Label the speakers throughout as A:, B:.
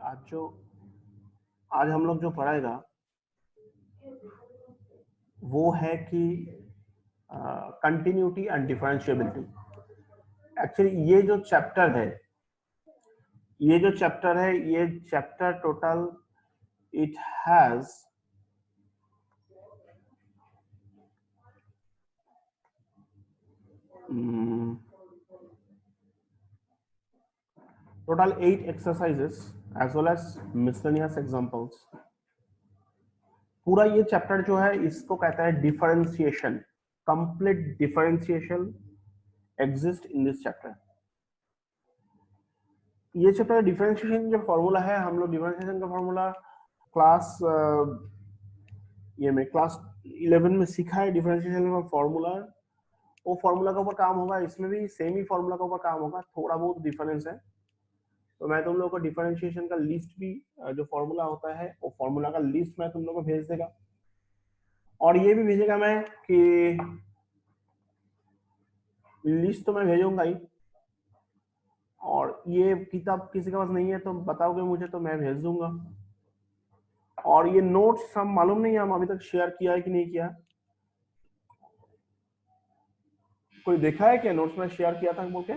A: आज हम लोग जो पढ़ाएगा वो है कि कंटिन्यूटी एंड डिफरेंशिएबिलिटी। एक्चुअली ये जो चैप्टर है ये chapter total it has total 8 exercises as well as miscellaneous examples। पूरा ये चैप्टर जो है इसको कहता है differentiation. Complete differentiation exist in this chapter. ये चैप्टर डिफरेंशिएशन जो फॉर्मूला है, हम लोग डिफरेंशिएशन का फॉर्मूला क्लास 11 में सीखा है। डिफरेंशिएशन का फॉर्मूला, वो फॉर्मूला के ऊपर काम होगा, इसमें भी सेम ही फॉर्मूला के ऊपर काम होगा, थोड़ा बहुत डिफरेंस है। तो मैं तुम लोगों को डिफरेंशिएशन का लिस्ट भी, जो फॉर्मूला होता है वो फॉर्मूला का लिस्ट मैं तुम लोगों को भेज देगा, और ये भी भेजेगा मैं कि लिस्ट तो मैं भेजूंगा ही, और ये किताब किसी के पास नहीं है तो बताओगे मुझे तो मैं भेज दूंगा। और ये नोट्स हम मालूम नहीं हम अभी तक शेयर किया है कि नहीं किया। कोई देखा है क्या नोट्स में शेयर किया था बोल के?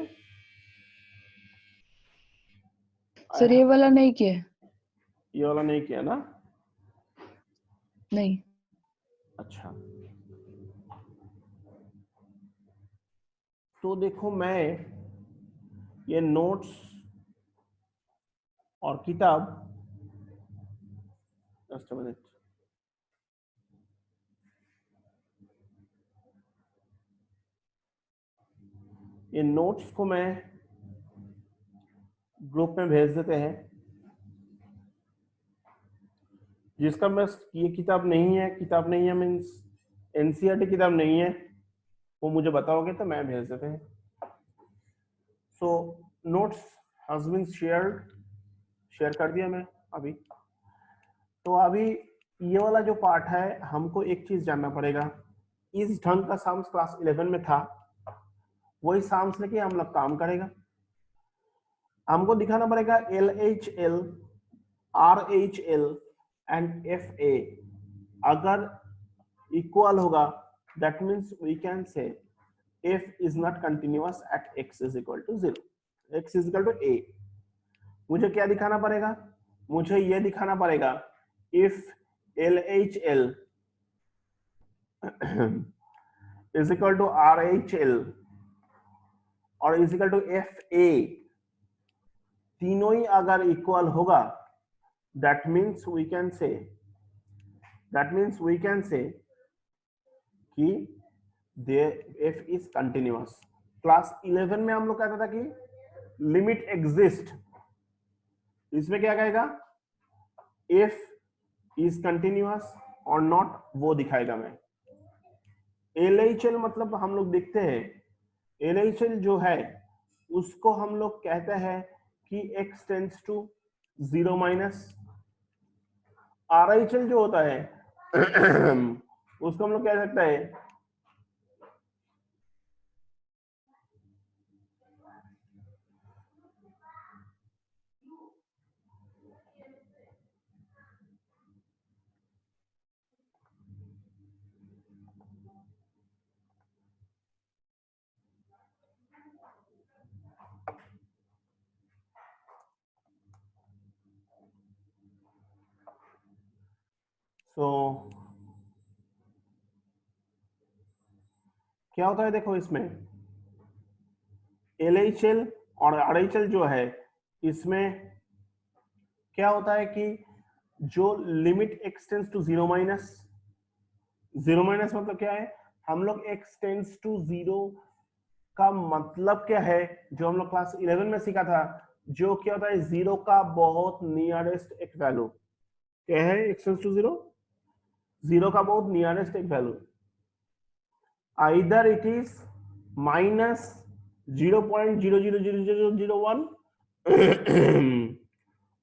B: सर ये वाला नहीं किया।
A: ये वाला नहीं किया ना?
B: नहीं।
A: अच्छा, तो देखो मैं ये नोट्स और किताब, जस्ट अ मिनट, ये नोट्स को मैं ग्रुप में भेज देते हैं। जिसका बस ये किताब नहीं है मीन्स एनसीईआरटी किताब नहीं है, वो मुझे बताओगे तो मैं भेज देते हैं। So notes has been share कर दिया मैं अभी। तो अभी ये वाला जो पार्ट है, हमको एक चीज जानना पड़ेगा। इस ढंग का साम्स क्लास 11 में था, वही साम्स लेके हम लोग काम करेगा। हमको दिखाना पड़ेगा LHL, RHL एंड FA अगर इक्वल होगा, that means we can say F is not continuous at x is equal to 0, x is equal to a। मुझे क्या दिखाना पड़ेगा? मुझे ये दिखाना पड़ेगा if LHL is equal to RHL और is equal to FA, तीनों ही अगर इक्वल होगा, that means we can say कि F is continuous। क्लास 11 में हम लोग कहता था कि लिमिट एग्जिस्ट, इसमें क्या कहेगा? F is continuous और नॉट, वो दिखाएगा मैं। LHL मतलब हम लोग देखते हैं, LHL जो है उसको हम लोग कहते हैं कि x tends to 0 minus. RHL जो होता है उसको हम लोग कह सकते हैं क्या होता है देखो, इसमें LHL और RHL जो है, इसमें क्या होता है कि जो limit x tends to 0 minus, 0 minus मतलब क्या है? हम लोग x टेंड्स टू 0 का मतलब क्या है, जो हम लोग क्लास 11 में सीखा था, जो क्या होता है 0 का बहुत नियरेस्ट एक वैल्यू। क्या है x टेंड्स टू 0? 0 का बहुत नियरेस्ट एक value. Either it is minus 0.00001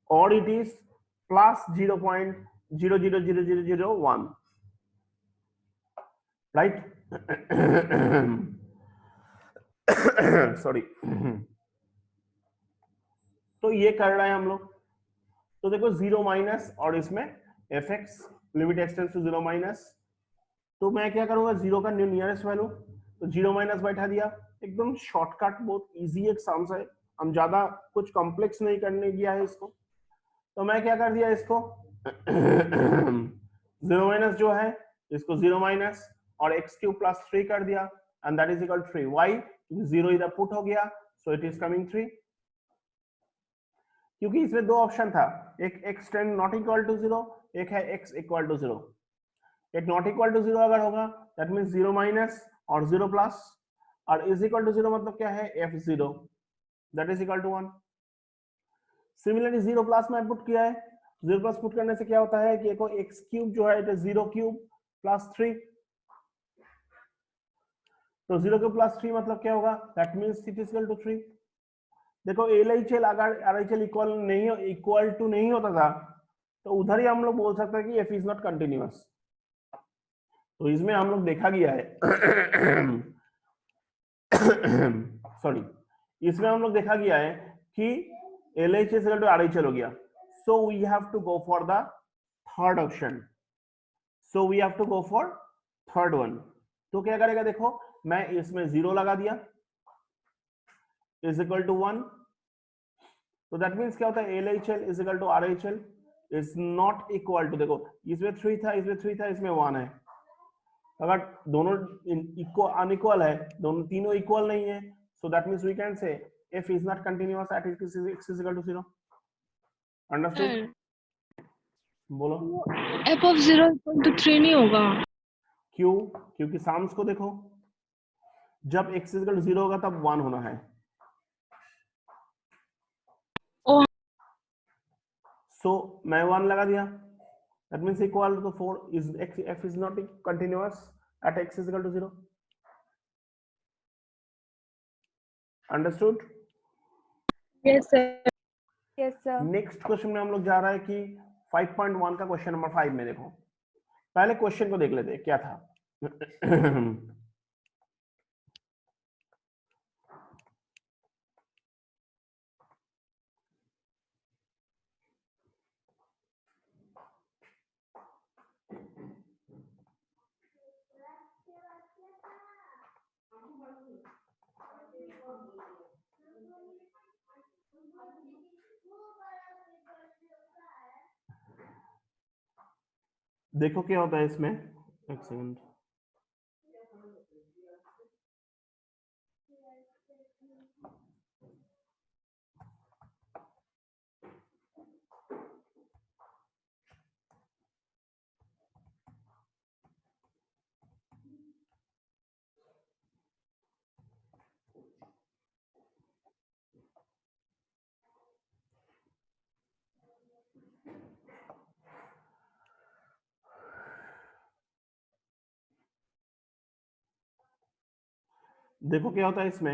A: और it is plus 0.00001, right? Sorry. तो ये कर रहे हैं हम लोग। तो देखो 0 माइनस और इसमें F X limit x tends to 0 minus, तो मैं क्या करूंगा 0 का नियरेस्ट वैल्यू, तो 0 माइनस बैठा दिया, एकदम शॉर्टकट, बहुत इजी एग्जाम्स है, हम ज्यादा कुछ कॉम्प्लेक्स नहीं करने दिया है इसको। तो मैं क्या कर दिया इसको 0 माइनस जो है इसको 0 माइनस और एक्स क्यूब प्लस 3 कर दिया, and that is equal 3। Why? क्योंकि 0 इधर पुट हो गया, सो इट इज कमिंग 3। क्योंकि इसमें दो ऑप्शन था, एक x नॉट इक्वल टू 0, एक है x इक्वल टू 0। एक नॉट इक्वल टू 0 अगर होगा दैट मींस 0 माइनस और 0 प्लस, और इज इक्वल टू 0 मतलब क्या है f0 that is equal to 1। Similarly 0 plus में पुट किया है, 0 प्लस पुट करने से क्या होता है कि देखो x क्यूब जो है इट इज 0 क्यूब प्लस 3, तो 0 क्यूब प्लस 3 मतलब क्या होगा, that means it is equal to 3। देखो LHL अगर RHL इक्वल टू नहीं होता था तो उधर ही हम लोग बोल सकते हैं कि f इज नॉट कंटिन्यूअस। तो इसमें हम लोग देखा गया है सॉरी, इसमें हम लोग देखा गया है कि LHS इक्वल टू RHL हो गया, so we have to go for the third option, so we have to go for third one. तो क्या करेगा, देखो मैं इसमें 0 लगा दिया इज इक्वल टू 1, तो दैट मींस क्या होता है LHL is equal to RHL is not equal to, देखो इसमें 3 था, इसमें 3 था, इसमें 1 है, अगर दोनों इक्वल अनइक्वल है, दोनों तीनों इक्वल नहीं है, so that means we can say f is not continuous at x is equal to 0। Understood? बोलो
B: f of 0 equal to 3 नहीं होगा।
A: क्यों? क्योंकि साम्स को देखो, जब x is equal to 0 होगा तब 1 होना है, सो मैं 1 लगा दिया, that means equal to 4 is f is not continuous at x is equal to 0। Understood?
B: yes sir।
C: Yes sir.
A: Next question में हम लोग जा रहा है कि 5.1 का क्वेश्चन नंबर 5 में देखो, पहले क्वेश्चन को देख लेते हैं क्या था। देखो क्या होता है इसमें, एक सेकंड, देखो क्या होता है इसमें,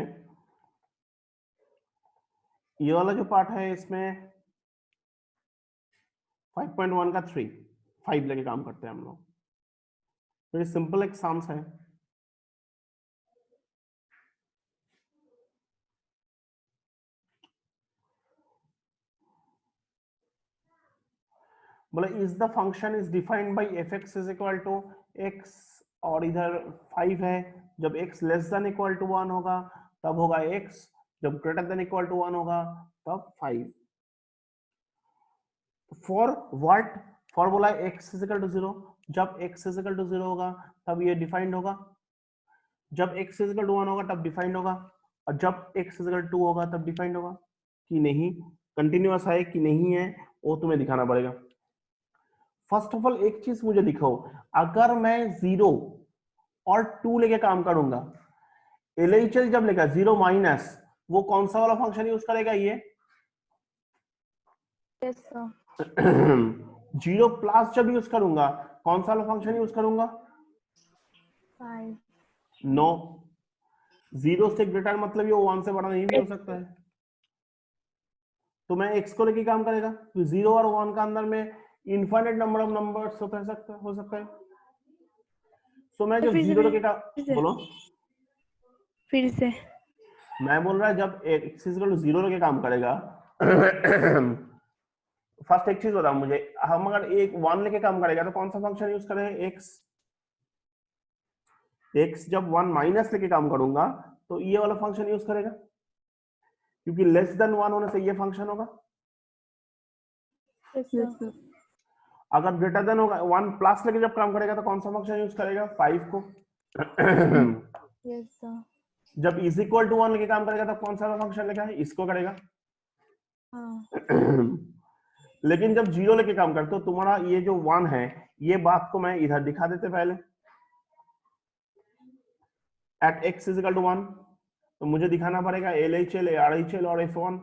A: ये वाला जो पार्ट है इसमें 5.1 का 5 लेके काम करते हैं हम लोग, तो ये सिंपल एग्जाम्स है। बोले is the function is defined by F X is equal to X, और इधर 5 है, जब x less than equal to 1 होगा तब होगा x, जब ग्रेटर देन इक्वल टू 1 होगा तब 5। For what? फॉर बोला x इज इक्वल टू 0, जब x इज इक्वल टू 0 होगा तब ये डिफाइंड होगा, जब x इज इक्वल टू 1 होगा तब डिफाइंड होगा, और जब x इज इक्वल टू 2 होगा तब डिफाइंड होगा कि नहीं, कंटिन्यूअस है कि नहीं है वो तुम्हें दिखाना पड़ेगा। फर्स्ट ऑफ ऑल एक चीज मुझे दिखाओ, अगर मैं 0 और 2 लेके काम करूंगा, LHL जब लेगा 0 माइनस, वो कौन सा वाला फंक्शन यूज करेगा ये?
C: Yes sir.
A: 0 प्लस जब यूज करूंगा कौन सा वाला फंक्शन यूज करूंगा?
C: 5।
A: नो, 0 से ग्रेटर मतलब ये 1 से बड़ा नहीं भी हो सकता है, तो मैं x को लेके काम करेगा, तो 0 और 1 का अंदर में इनफाइनाइट नंबर ऑफ नंबर्स हो सकता है। सो मैं जब 0 लेके काम, बोलो
C: फिर से
A: मैं बोल रहा है जब x इक्वल टू 0 लेके काम करेगा फर्स्ट एक चीज बताओ मुझे, हम अगर एक 1 लेके काम करेगा तो कौन सा फंक्शन यूज करेंगे? x जब 1 माइनस लेके काम करूंगा तो ये वाला फंक्शन यूज करेगा, क्योंकि लेस देन 1 होने से ये फंक्शन होगा।
C: Yes, sir.
A: अगर ग्रेटर देन होगा 1 प्लस लेके जब काम करेगा तो कौन सा फंक्शन यूज करेगा? 5 को।
C: Yes, sir.
A: जब इज इक्वल टू 1 लेके काम करेगा तो कौन सा फंक्शन लेगा? इसको करेगा।
C: हाँ.
A: लेकिन जब 0 लेके काम करते हो तुम्हारा ये जो 1 है, ये बात को मैं इधर दिखा देते पहले, at x is equal to 1, तो मुझे दिखाना पड़ेगा LHL, RHL और F1।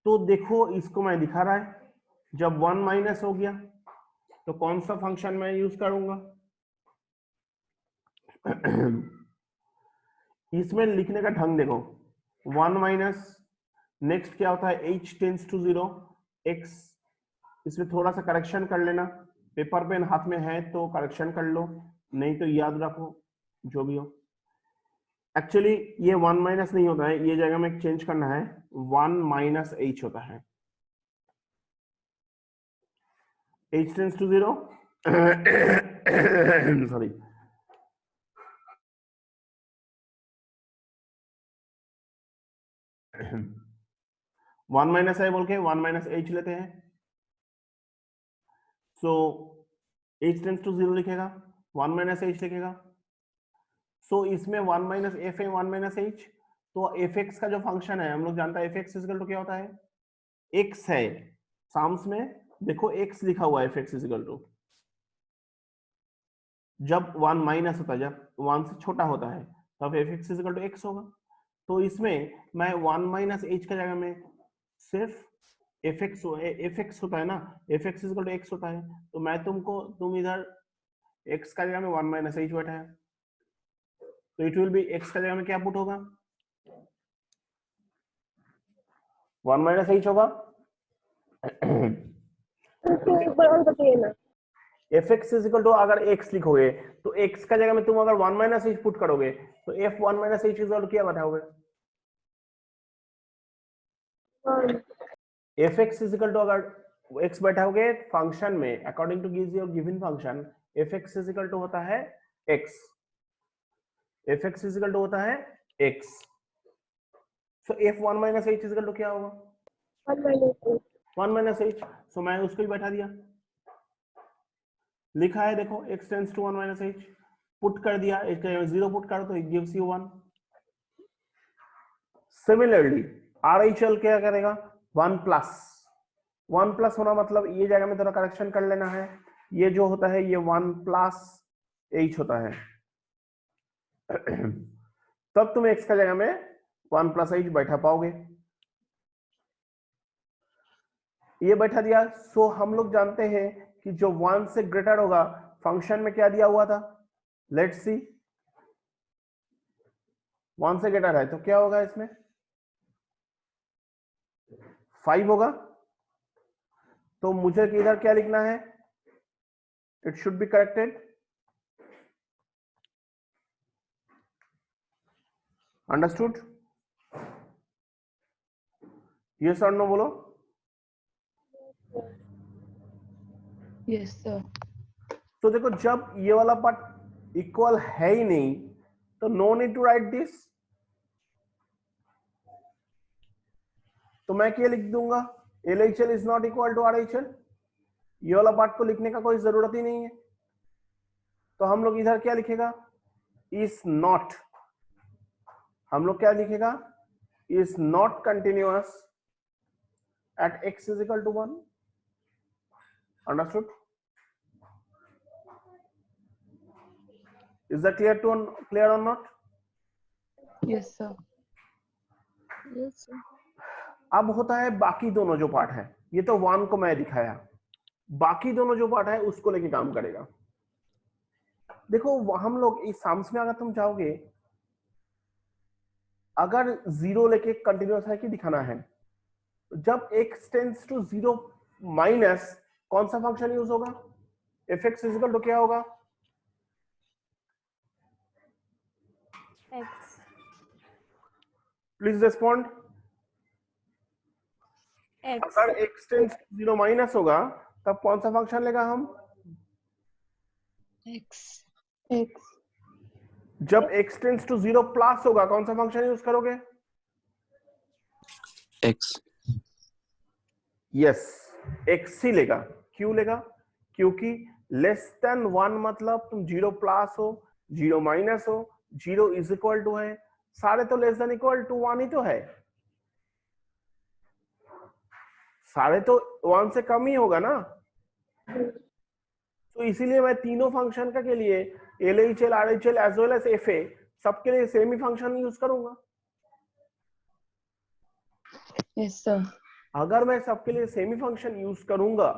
A: तो देखो इसको मैं दिखा रहा है, जब 1 माइनस हो गया तो कौन सा फंक्शन मैं यूज करूंगा? इसमें लिखने का ढंग देखो, 1 माइनस, नेक्स्ट क्या होता है? h टेंस टू 0, x, इसमें थोड़ा सा करेक्शन कर लेना, पेपर पेन हाथ में है तो करेक्शन कर लो, नहीं तो याद रखो जो भी हो। एक्चुअली ये 1 माइनस नहीं होता है, ये जगह में चेंज करना है, 1 माइनस h होता है, h tends to 0 sorry, one minus है बोल के 1 माइनस h लेते हैं, सो h टेंस टू 0 लिखेगा, 1 माइनस h लिखेगा। सो इसमें 1 माइनस एफ है, 1 माइनस h, तो एफ एक्स का जो फंक्शन है हम लोग जानता है एफ एक्स इजिकल टू क्या होता है? x है, साम्स में देखो x लिखा हुआ है, एफ एक्स इजिकल टू जब 1 माइनस होता है, जब 1 से छोटा होता है तब F X is equal to X होगा। तो इसमें मैं 1 माइनस एच का जगह में सिर्फ एफ एक्स होता है ना, F X is equal to X होता है, तो मैं तुम इधर x का जगह में 1 माइनस एच बैठा है, तो इट विल बी x का जगह में क्या पुट होगा? 1 माइनस एच होगा। एफ एक्स इजिकल टू अगर x लिखोगे तो x का जगह में तुम अगर 1 माइनस एच पुट करोगे तो F 1 minus H is equal to क्या बताओगे? एफ एक्स इजिकल टू अगर x बैठाओगे फंक्शन में according to given function, F X is equal to होता है x, F X is equal to होता है x, so F 1 minus H is equal to क्या होगा? 1 माइनस एच, सो मैं उसको ही बैठा दिया, लिखा है देखो x tends to 1 minus H, put कर दिया, इसके 0 पुट करो तो it gives you 1। Similarly RHL क्या करेगा? 1 प्लस, 1 प्लस होना मतलब ये जगह में थोड़ा करेक्शन कर लेना है, ये जो होता है ये 1 प्लस h होता है तब तुम x का जगह में 1 प्लस h बैठा पाओगे, ये बैठा दिया। सो हम लोग जानते हैं कि जो 1 से ग्रेटर होगा फंक्शन में क्या दिया हुआ था? लेट्स सी, 1 से ग्रेटर है तो क्या होगा? इसमें 5 होगा, तो मुझे इधर क्या लिखना है? It should be corrected, understood? Yes और नो बोलो।
B: Yes, sir.
A: तो देखो जब ये वाला पार्ट इक्वल है ही नहीं तो no need to write this, तो मैं क्या लिख दूंगा? LHL is not equal to RHL, ये वाला पार्ट को लिखने का कोई जरूरत ही नहीं है, तो हम लोग इधर क्या लिखेगा? इज नॉट, हम लोग क्या लिखेगा? Is not continuous at x is equal to 1, understood? Is that clear और not?
B: Yes, sir. Yes, sir.
A: अब होता है बाकी दोनों जो पार्ट है, ये तो 1 को मैं दिखाया, बाकी दोनों जो पार्ट है उसको लेके काम करेगा। देखो हम लोग इस साम्स में अगर तुम चाहोगे, अगर 0 लेके कंटिन्यूअस है कि दिखाना है, जब x टेंस टू 0 माइनस कौन सा फंक्शन यूज होगा? एफ एक्स इजिकल टू क्या होगा?
C: X.
A: Please respond.
C: X.
A: अगर x टेंस टू 0 माइनस होगा तब कौन सा फंक्शन लेगा हम?
B: X.
C: X.
A: जब x टेंस टू 0 प्लस होगा कौन सा फंक्शन यूज करोगे?
D: X.
A: यस, x ही लेगा। क्यों लेगा? क्योंकि लेस देन 1 मतलब तुम 0 प्लस हो, 0 माइनस हो, 0 इज इक्वल टू है, सारे तो लेस देन इक्वल टू 1 ही तो है, सारे तो 1 से कम ही होगा ना। तो इसीलिए मैं तीनों फंक्शन का के लिए LHL, RHL as well as FA सबके लिए सेम ही फंक्शन यूज करूंगा।
B: Yes, sir.
A: अगर मैं सबके लिए सेम ही फंक्शन यूज करूंगा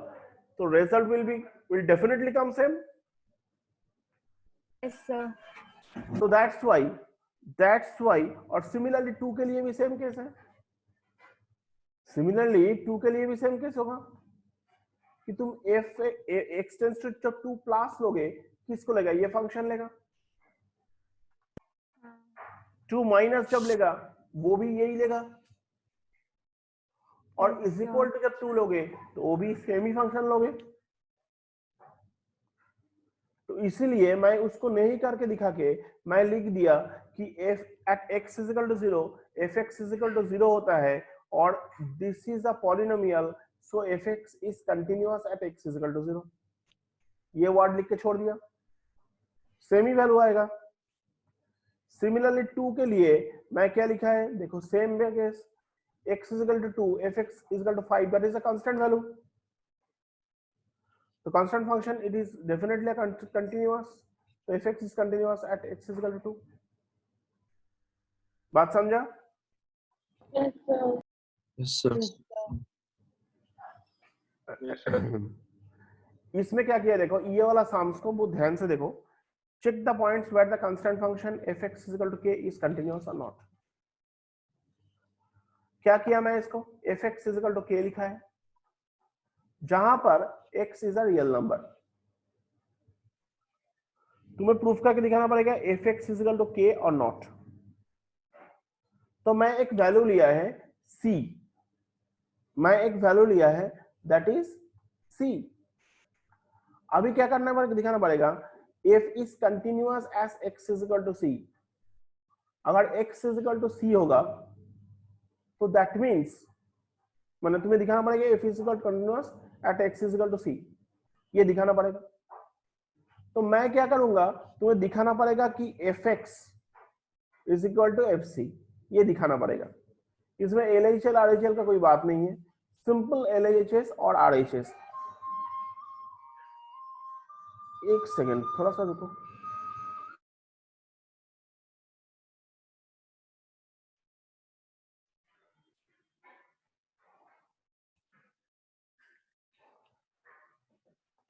A: तो result will definitely come same.
C: Yes, sir.
A: So that's why और सिमिलरली 2 के लिए भी सेम केस है। सिमिलरली 2 के लिए भी सेम केस होगा कि तुम f x टेंस टू जब 2 प्लस लोगे किसको लेगा? ये फंक्शन लेगा। 2 माइनस जब लेगा वो भी यही लेगा, और इज इक्वल टू जब 2 लोगे तो वो भी सेम ही फंक्शन लोगे। तो इसीलिए मैं उसको नहीं करके दिखा के मैं लिख दिया कि f at x is equal to 0 fx is equal to 0 होता है और this is a polynomial so fx is continuous at x is equal to 0। ये वर्ड लिख के छोड़ दिया, सेम ही वैल्यू आएगा। सिमिलरली 2 के लिए मैं क्या लिखा है देखो, same case x is equal to 2 fx is equal to 5, that is a constant value। तो constant function it is definitely a continuous, so fx is continuous at x is equal to 2। बात समझा?
C: Yes, sir.
D: Yes, sir.
B: Yes, sir.
A: इसमें क्या किया देखो, ये वाला sums को बहुत ध्यान से देखो। Check the points where the constant function fx is equal to k is continuous or not। क्या किया मैं इसको, fx is equal to k लिखा है जहां पर x is a real number. तुम्हें प्रूफ करके दिखाना पड़ेगा fx is equal to k और नॉट। तो मैं एक वैल्यू लिया है c, मैं एक वैल्यू लिया है दैट इज c। अभी क्या करना पड़ेगा, दिखाना पड़ेगा f is continuous as x is equal to c। अगर x is equal to c होगा तो दैट मीन्स मैंने तुम्हें दिखाना पड़ेगा f is equal to continuous at x is equal to c, ये दिखाना पड़ेगा। तो मैं क्या करूंगा, तुम्हें दिखाना पड़ेगा कि fx is equal to fc, ये दिखाना पड़ेगा। इसमें LHL RHL का कोई बात नहीं है, सिंपल LHS और RHS। एक सेकंड थोड़ा सा रुको।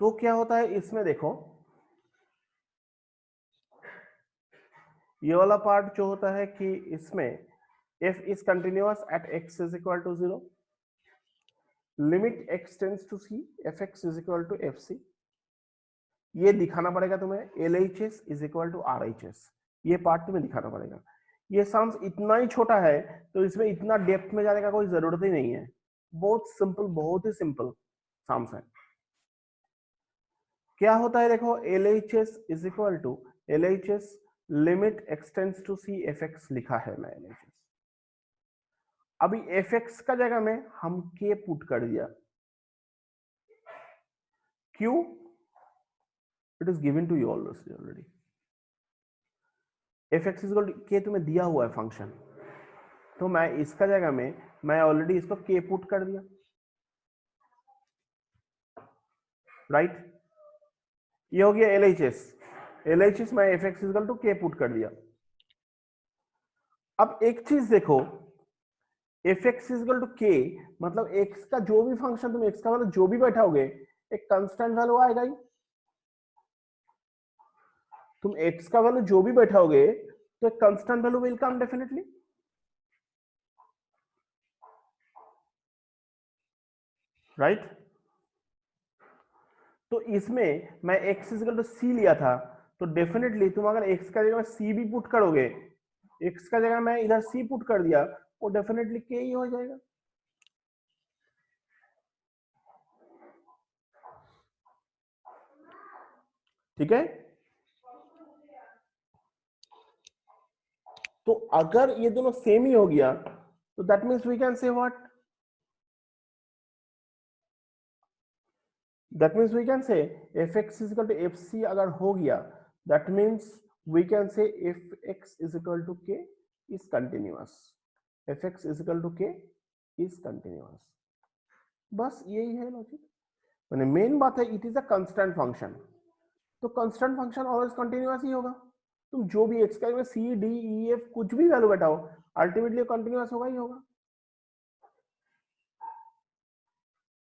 A: तो क्या होता है इसमें देखो, ये वाला पार्ट जो होता है कि इसमें f is continuous at x is equal to 0, limit x tends to c fx is equal to fc, ये दिखाना पड़ेगा तुम्हें। LHS is equal to RHS, ये पार्ट तुम्हें दिखाना पड़ेगा। ये सम्स इतना ही छोटा है तो इसमें इतना डेप्थ में जाने का कोई जरूरत ही नहीं है, बहुत सिंपल, बहुत ही सिंपल सम्स है। क्या होता है देखो, LHS is equal to LHS limit x tends to c fx लिखा है मैं LHS। अभी fx का जगह में हम k पुट कर दिया, क्यों? It is given to you already. fx is equal to k तुम्हें दिया हुआ है फंक्शन, तो मैं इसका जगह में मैं ऑलरेडी इसको k पुट कर दिया, राइट? ये हो गया LHS। LHS मैं fx is equal to k put कर दिया। अब एक चीज देखो, fx is equal to k मतलब x का जो भी फंक्शन तुम x का वैल्यू जो भी बैठाओगे एक कांस्टेंट वैल्यू आएगा ही। तुम x का वैल्यू जो भी बैठाओगे तो एक constant value will come definitely, right? तो इसमें मैं x is equal to c लिया था, तो डेफिनेटली तुम अगर x का जगह c भी पुट करोगे, x का जगह मैं इधर c पुट कर दिया, वो डेफिनेटली k ही हो जाएगा। ठीक है। तो अगर ये दोनों सेम ही हो गया तो that means we can say what, that means we can say fx is equal to fc अगर हो गया that means we can say fx is equal to k is continuous, fx is equal to k is continuous। बस यही है logic. मैंने main बात है it is a constant function, तो कांस्टेंट फंक्शन ऑलवेज कंटिन्यूअस ही होगा। तुम जो भी एक्स का सी डी ई एफ कुछ भी वैल्यू बैठाओ अल्टीमेटली कंटिन्यूअस होगा ही होगा।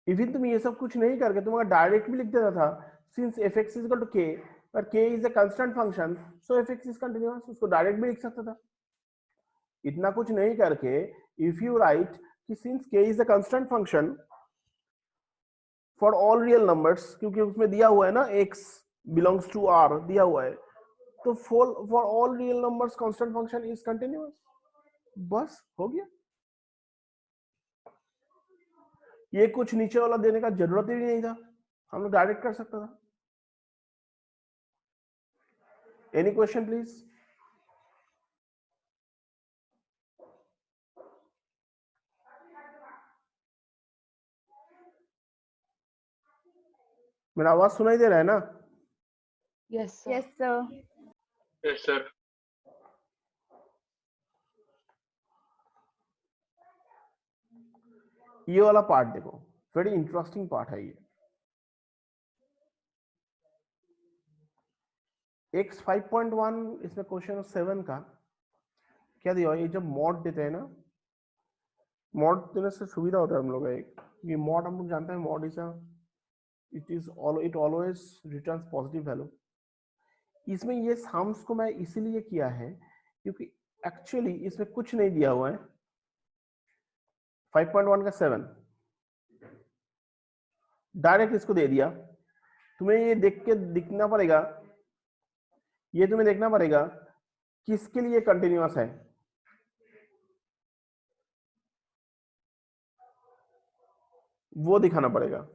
A: इवन तुम ये सब कुछ नहीं करके तुम अगर डायरेक्ट भी लिख देता था since F X is equal to K और K is a constant function so F X is continuous, उसको डायरेक्ट भी लिख सकता था। इतना कुछ नहीं करके इफ यू राइट कि since K is a constant function for all real numbers, क्योंकि उसमें दिया हुआ है ना x बिलोंग्स टू r दिया हुआ है, तो for all real numbers constant function is continuous, बस हो गया। ये कुछ नीचे वाला देने का जरूरत ही नहीं था, हम लोग डायरेक्ट कर सकता था। Any question please. मेरा आवाज सुनाई दे रहा है ना?
B: Yes, sir.
C: Yes, sir.
B: Yes, sir.
A: ये वाला पार्ट देखो, वेरी इंटरेस्टिंग पार्ट है ये। x 5.1 इसमें क्वेश्चन 7 का क्या दिया हुआ है? ये जब मॉड देते हैं ना, मॉड देने से सुविधा होता है हम लोग का एक, ये मॉड हम लोग जानते हैं mod is it always returns positive value. इसमें ये सम्स को मैं इसीलिए किया है क्योंकि एक्चुअली इसमें कुछ नहीं दिया हुआ है। 5.1 का 7 डायरेक्ट इसको दे दिया, तुम्हें ये देख के दिखना पड़ेगा, ये तुम्हें देखना पड़ेगा किसके लिए कंटिन्यूअस है। वो दिखाना पड़ेगा।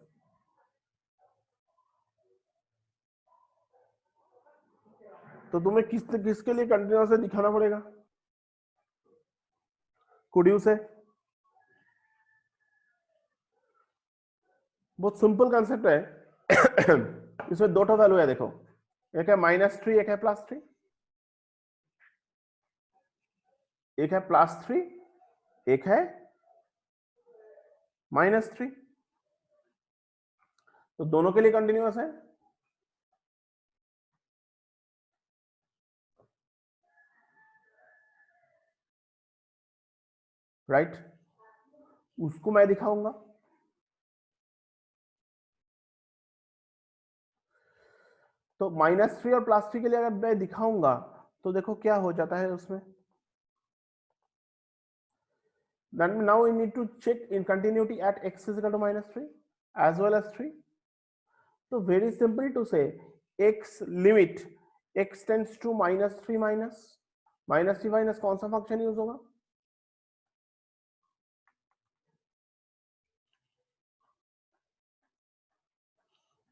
A: तो तुम्हें किसके लिए कंटिन्यूअस है दिखाना पड़ेगा। कुड यू से बहुत सिंपल कंसेप्ट है। इसमें दो वैल्यू है देखो, एक है -3 एक है +3, एक है +3 एक है -3, तो दोनों के लिए कंटिन्यूअस है। राइट उसको मैं दिखाऊंगा। तो -3 और +3 के लिए अगर मैं दिखाऊंगा तो देखो क्या हो जाता है उसमें। Then now we need to check in continuity at x is equal to -3 as well as 3. So very simple to say x limit x tends to -3 -3 minus कौन सा फंक्शन यूज होगा?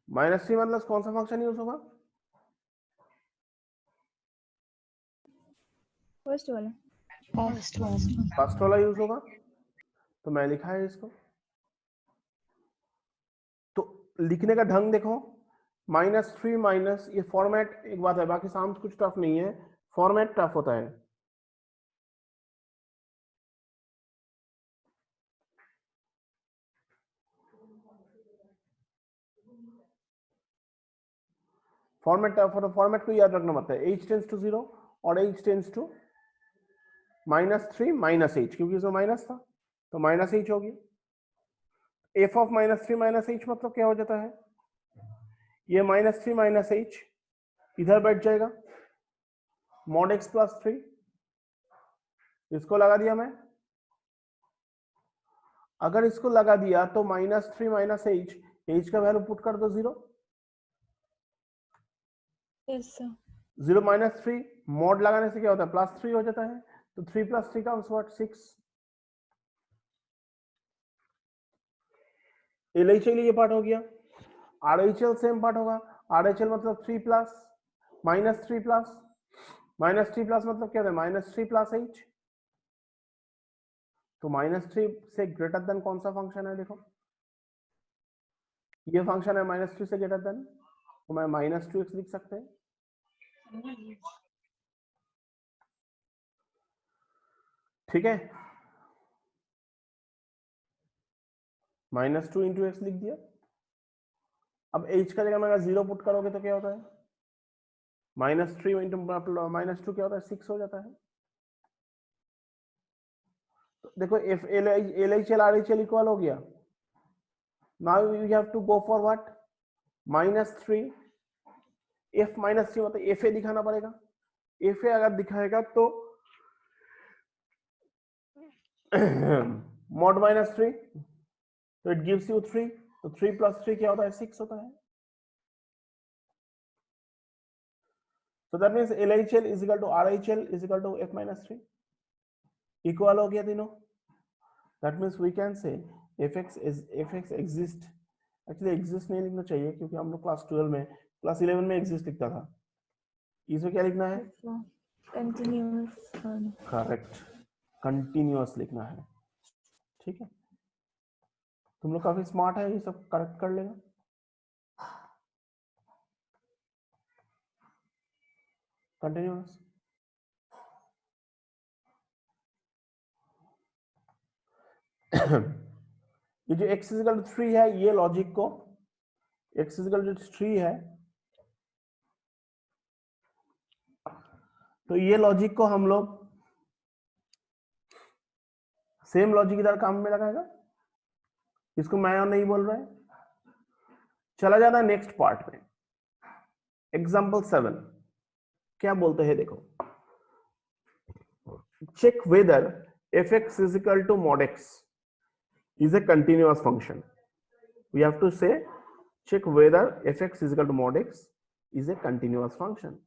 A: -3 मतलब कौन सा फंक्शन यूज होगा?
C: First one.
B: First one.
A: First वाला use होगा, तो मैं लिखा है इसको। तो लिखने का ढंग देखो, -3 माइनस, ये फॉर्मेट एक बात है, बाकी साम्स कुछ टफ नहीं है, फॉर्मेट टफ होता है। फॉर्मेट टफ होता, फॉर्मेट को याद रखना मत है, h टेंड्स टू 0 और h टेंड्स टू -3 -h, क्योंकि इसमें माइनस था तो -h होगी। f ऑफ -3 -h मतलब क्या हो जाता है? ये -3 -h इधर बैठ जाएगा, mod x +3, इसको लगा दिया मैं। अगर इसको लगा दिया तो -3 -h, h का वैल्यू पुट कर दो 0,
C: Yes, sir.
A: 0 -3 mod लगाने से क्या होता है? +3 हो जाता है, तो 3 + 3 comes what? 6। LHL ये पार्ट हो गया, RHL सेम पार्ट होगा, RHL मतलब 3 प्लस -3 प्लस -3 प्लस मतलब क्या है, -3 प्लस H। तो -3 से ग्रेटर देन कौन सा फंक्शन है, देखो ये फंक्शन है -3 से ग्रेटर देन, तो मैं -2x लिख सकते हैं। ठीक है, -2 इंटू एक्स लिख दिया। अब h का जगह में अगर 0 पुट करोगे तो क्या होता है, -3 इंटू -2 क्या होता है, 6 हो जाता है। तो देखो एफ LHL RHL इक्वल हो गया। Now you have to go for what, -3 f -3 मतलब fa दिखाना पड़ेगा। fa अगर दिखाएगा तो mod -3, तो इट गिव्स यू 3, तो 3 प्लस 3 क्या होता है, 6 होता है। So that means LHL is equal to RHL is equal to f minus 3, equal हो गया तीनों। That means we can say fx exist, actually exist नहीं लिखना चाहिए क्योंकि हम लोग क्लास 12 में, क्लास 11 में exist लिखता था, इसमें क्या लिखना है,
C: Yes, sir. Continuous.
A: Correct, continuous लिखना है। ठीक है, तुम लोग काफी स्मार्ट है, ये सब करेक्ट कर लेगा। कंटिन्यूअस, ये जो x इक्वल टू 3 है, ये लॉजिक को x इक्वल टू 3 है, तो ये लॉजिक को हम लोग सेम लॉजिक इधर काम में लगाएगा, इसको मैं और नहीं बोल रहा है। चला जाना नेक्स्ट पार्ट में, एग्जांपल 7 क्या बोलते हैं, देखो check whether fx is equal to mod x is a continuous function. We have to say check whether fx is equal to mod x is a continuous function.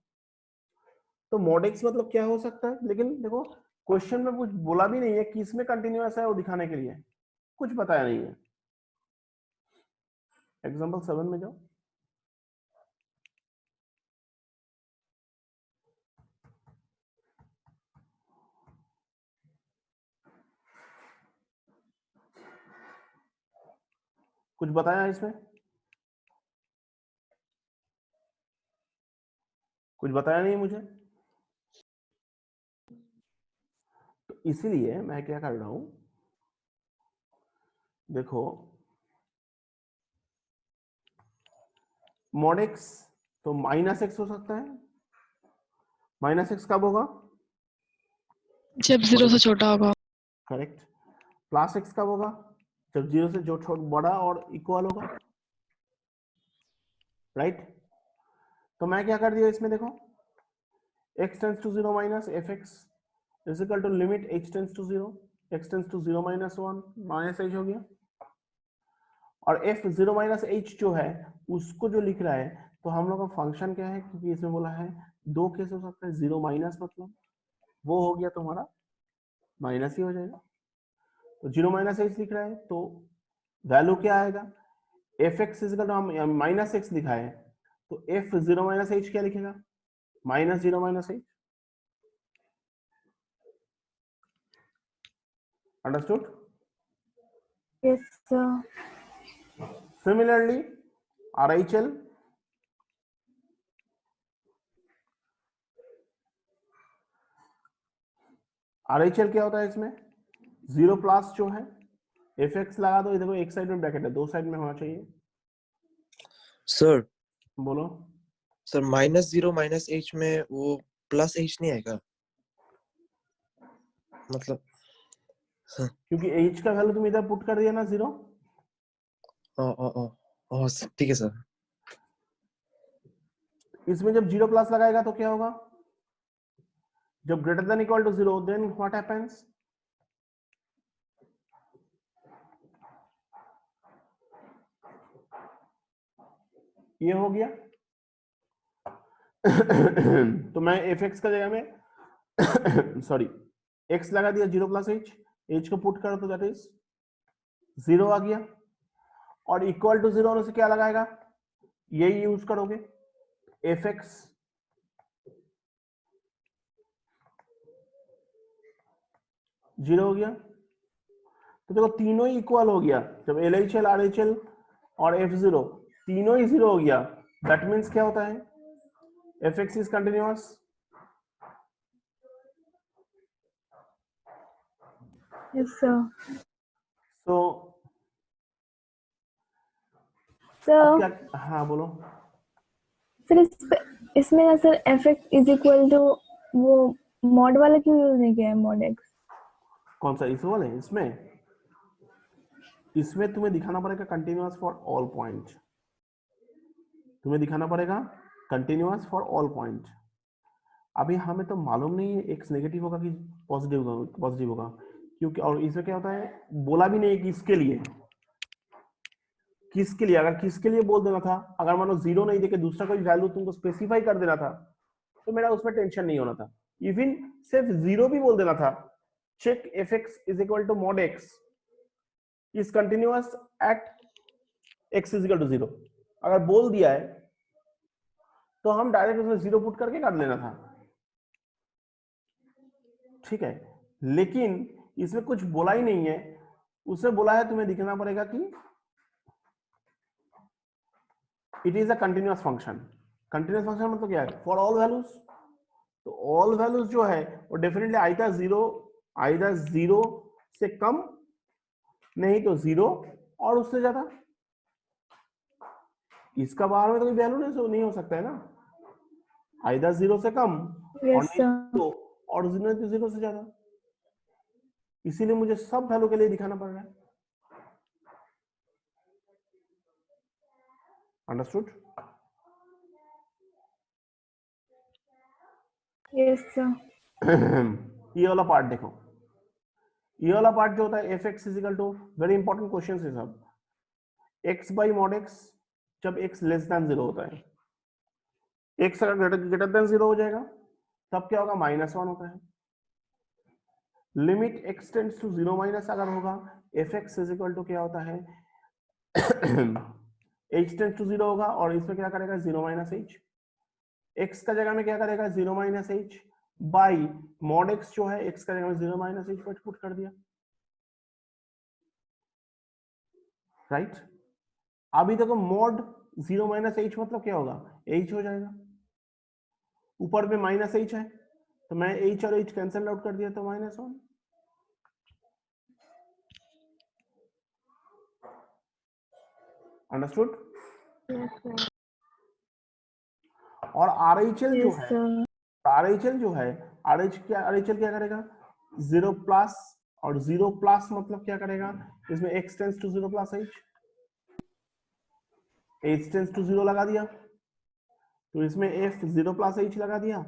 A: तो mod x मतलब क्या हो सकता है, लेकिन देखो क्वेश्चन में कुछ बोला भी नहीं है कि इसमें कंटिन्यूअस है, वो दिखाने के लिए कुछ बताया नहीं है। एग्जांपल 7 में जाओ, कुछ बताया इसमें, कुछ बताया नहीं मुझे, तो इसीलिए मैं क्या कर रहा हूं, देखो mod x तो -x हो सकता है, -x कब होगा,
D: जब 0 से छोटा होगा।
A: करेक्ट, प्लस x कब होगा, जब 0 से जो बड़ा और इक्वल होगा, राइट। तो मैं क्या कर दिया इसमें, देखो x tends to 0 minus fx is equal to limit h tends to 0 x tends to 0 minus 1 minus h हो गया, और f 0 माइनस h जो है उसको जो लिख रहा है, तो हम लोग का फंक्शन क्या है, क्योंकि इसमें बोला है दो केस हो सकता है, 0 माइनस मतलब वो हो गया तुम्हारा माइनस ही हो जाएगा, तो 0 माइनस h लिख रहा है, तो वैल्यू क्या आएगा, fx इज इक्वल टू हम माइनस x लिखा है, तो f 0 माइनस h क्या लिखेगा, -0 minus h, understood.
C: Yes, sir.
A: Similarly RHL क्या होता है, इसमें 0 प्लस जो है fx लगा दो, देखो एक साइड में ब्रैकेट है, दो साइड में होना चाहिए।
E: सर
A: बोलो
E: सर -0 -h में वो प्लस h नहीं आएगा, मतलब
A: क्योंकि h का वैल्यू तुम इधर पुट कर दिया ना 0,
E: ठीक है सर।
A: इसमें जब 0 प्लस लगाएगा तो क्या होगा, जब greater than equal to 0 then what happens, ये हो गया। तो मैं fx का जगह में सॉरी x लगा दिया 0 प्लस h को पुट करो तो दैट इज 0 आ गया, और इक्वल टू 0 होने से क्या लगाएगा, यही यूज करोगे, एफ एक्स जीरो हो गया। तो देखो तीनों ही इक्वल हो गया, जब L H L, R H L और एफ जीरो तीनों ही जीरो हो गया, दैट मीन्स क्या होता है, F X is continuous.
C: Yes, sir.
A: तो
C: Sir,
A: अब क्या, हाँ बोलो।
C: सर इसमें ना sir F X is equal to वो मॉड वाला क्यों यूज नहीं किया है, मॉड एक्स?
A: कौन सा इस वाले? इसमें तुम्हें दिखाना पड़ेगा कंटिन्यूअस फॉर ऑल पॉइंट, तुम्हें दिखाना पड़ेगा कंटिन्यूअस फॉर ऑल पॉइंट। अभी हमें तो मालूम नहीं है एक्स नेगेटिव होगा कि पॉजिटिव होगा, क्योंकि और इसमें क्या होता है, बोला भी नहीं कि किसके लिए, अगर किसके लिए बोल देना था, अगर मानो जीरो नहीं देके दूसरा कोई वैल्यू तुमको स्पेसिफाई कर देना था, तो मेरा उसमें टेंशन नहीं होना था। इवन सिर्फ जीरो भी बोल देना था, check F X is equal to mod X is continuous at X is equal to zero, अगर बोल दिया है तो हम डायरेक्ट उसमें जीरो पुट करके कर लेना था, ठीक है। लेकिन इसमें कुछ बोला ही नहीं है, उसने बोला है तुम्हें दिखना पड़ेगा कि it is a continuous function. Continuous function मतलब क्या है, फॉर ऑल वैल्यूज। तो ऑल वैल्यूज जो है वो डेफिनेटली आइदर जीरो से कम, नहीं तो जीरो और उससे ज्यादा। इसका बाहर में तो कोई वैल्यू नहीं हो सकता है ना, आइदर जीरो से कम और
C: यस
A: नहीं
C: सर।
A: तो और जीरो से ज्यादा, इसीलिए मुझे सब वैल्यू के लिए दिखाना पड़ रहा है। अंडरस्टूड?
C: Yes sir.
A: ये वाला पार्ट देखो, ये वाला पार्ट जो होता है F X is equal to, very important question है सब, एक्स बाई मॉड एक्स जब एक्स लेस देन जीरो होता है, एक्स अगर ग्रेटर देन जीरो हो जाएगा तब क्या होगा, -1 होता है। Limit X tends to zero minus अगर होगा, F X is equal to क्या होता है, एच टेंड्स टू जीरो होगा और इसमें क्या करेगा, जीरो माइनस एच, एक्स का जगह में क्या करेगा, zero minus H by mod x जो है एक्स का जगह में जीरो माइनस एच पुट कर दिया, राइट। अभी देखो मॉड जीरो माइनस एच मतलब क्या होगा, एच हो जाएगा, ऊपर में माइनस एच है तो मैं एच और एच कैंसिल आउट कर दिया तो -1। अंडरस्टूड? और आरएचएल जो
C: यस
A: है,
C: सर।
A: आरएचएल जो है, आरएचएल क्या करेगा, जीरो प्लस, और जीरो प्लस मतलब क्या करेगा, इसमें X tends to zero plus H tends to zero लगा दिया, तो इसमें एफ जीरो प्लस एच लगा दिया,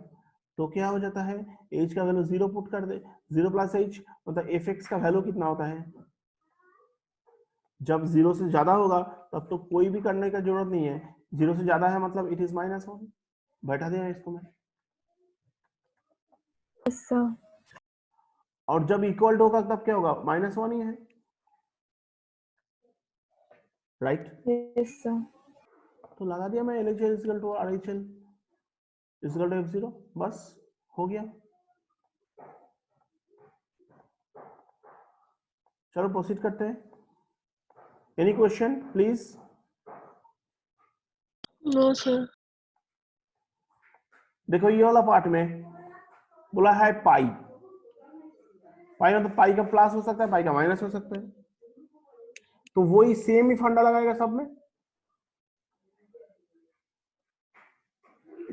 A: तो क्या हो जाता है, एच का वैल्यू जीरो पुट कर दे, जीरो प्लस एच मतलब एफ एक्स का वैल्यू कितना होता है, जब जीरो से ज्यादा होगा तब तो कोई भी करने का जरूरत नहीं है, जीरो से ज्यादा है मतलब इट इज -1, बैठा दिया इसको मैं।
C: Yes sir.
A: और जब इक्वल होगा तब क्या होगा, -1 ही है, राइट।
C: Yes sir.
A: तो लगा दिया मैं LHL equal to RHL equal to F0, बस हो गया। चलो प्रोसीड करते हैं, any question please.
D: No sir.
A: देखो ये वाला पार्ट में बोला है पाई, पाई मतलब पाई का प्लस हो सकता है, पाई का माइनस हो सकता है, तो वही सेम ही फंडा लगाएगा सब में,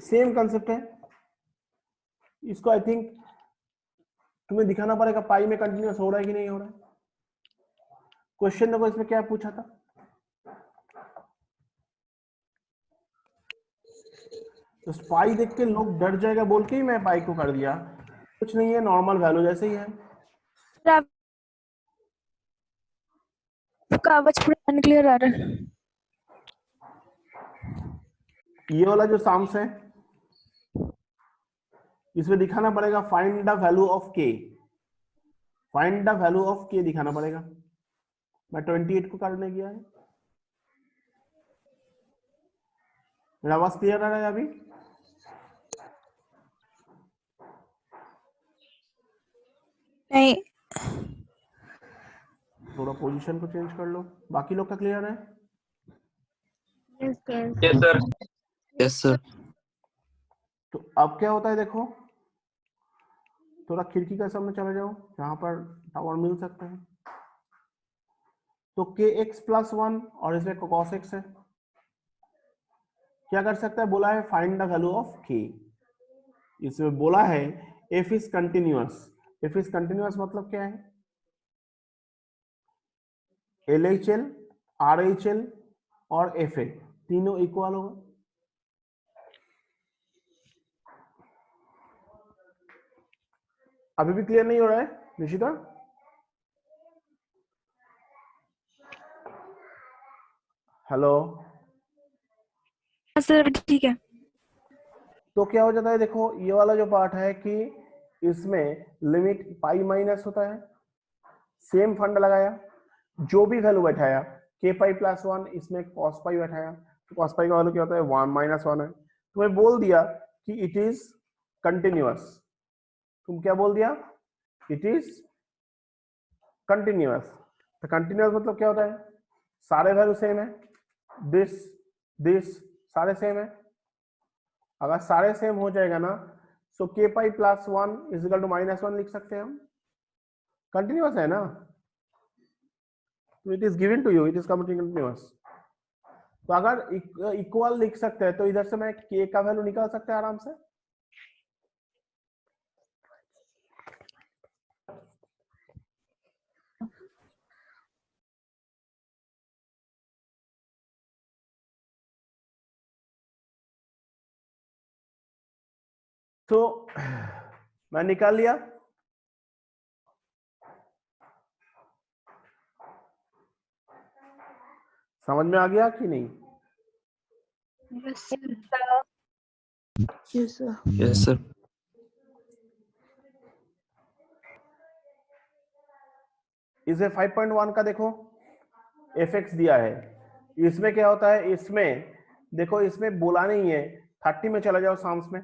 A: सेम कंसेप्ट है। इसको आई थिंक तुम्हें दिखाना पड़ेगा पाई में कंटिन्यूअस हो रहा है कि नहीं हो रहा है। क्वेश्चन देखो इसमें क्या पूछा था, तो पाई देख के लोग डर जाएगा बोल के ही मैं पाई को कर दिया, कुछ नहीं है, नॉर्मल वैल्यू जैसे ही है।
C: आपका आवाज पूरा अनक्लियर आ रहा है।
A: ये वाला जो साम्स है इसमें दिखाना पड़ेगा फाइंड द वैल्यू ऑफ के, फाइंड द वैल्यू ऑफ के दिखाना पड़ेगा। मैं 28 को करने गया है, मेरा आवाज क्लियर आ रहा है अभी?
C: नहीं,
A: थोड़ा पोजीशन को चेंज कर लो। बाकी लोग का क्लियर है?
B: Yes, sir.
F: Yes, sir.
E: Yes sir.
A: तो अब क्या होता है देखो, थोड़ा खिड़की का सामने चले जाओ जहां पर टावर मिल सकते हैं। तो kx प्लस 1 और इसमें cos x है, क्या कर सकता है, बोला है find the value of k। इसमें बोला है f is continuous. f is continuous मतलब क्या है, LHL, RHL और FA तीनों इक्वल होगा। अभी भी क्लियर नहीं हो रहा है निशिता? हेलो?
C: सर ठीक है।
A: तो क्या हो जाता है देखो, ये वाला जो पार्ट है कि इसमें लिमिट पाई माइनस होता है, सेम फंड लगाया, जो भी वैल्यू बैठाया k पाई प्लस 1, इसमें cos पाई बैठाया, तो cos पाई का वैल्यू क्या होता है 1 माइनस 1 है। तुम्हें बोल दिया कि इट इज कंटिन्यूअस। तुम क्या बोल दिया, इट इज कंटिन्यूअस। तो कंटिन्यूअस मतलब क्या होता है, सारे वैल्यू सेम है, दिस सारे सेम है। अगर सारे सेम हो जाएगा ना, so k pi plus 1 is equal to minus 1 लिख सकते हैं हम, कंटिन्यूअस है ना, तो it is given to you, it is continuous. तो अगर इक्वल लिख सकते हैं तो इधर से मैं k का वैल्यू निकाल सकते हैं आराम से। तो मैं निकाल लिया। समझ में आ गया कि नहीं?
B: Yes, sir.
D: Yes, sir.
E: Yes sir.
A: इसे 5.1 का देखो fx दिया है, इसमें क्या होता है, इसमें देखो, इसमें बोला नहीं है, 30 में चला जाओ साम्स में,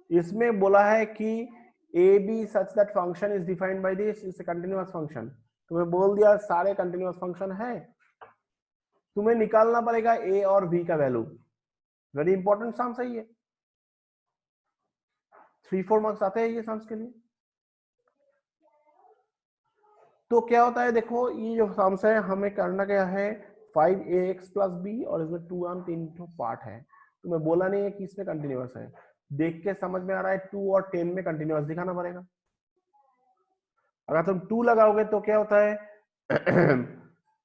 A: इसमें बोला है कि a b such that function is defined by this is a continuous function। तुम्हें बोल दिया सारे कंटिन्यूअस फंक्शन है, तुम्हें निकालना पड़ेगा a और b का वैल्यू। वेरी इंपॉर्टेंट सम्स है ये, 3-4 मार्क्स आते हैं ये सम्स के लिए। तो क्या होता है देखो, ये जो सम्स है हमें करना क्या है, 5ax प्लस b और इसमें 2 तीन पार्ट है। तुम्हें बोला नहीं है कि इसमें कंटिन्यूअस है, देख के समझ में आ रहा है 2 और 10 में कंटिन्यूअस दिखाना पड़ेगा। अगर तुम 2 लगाओगे तो क्या होता है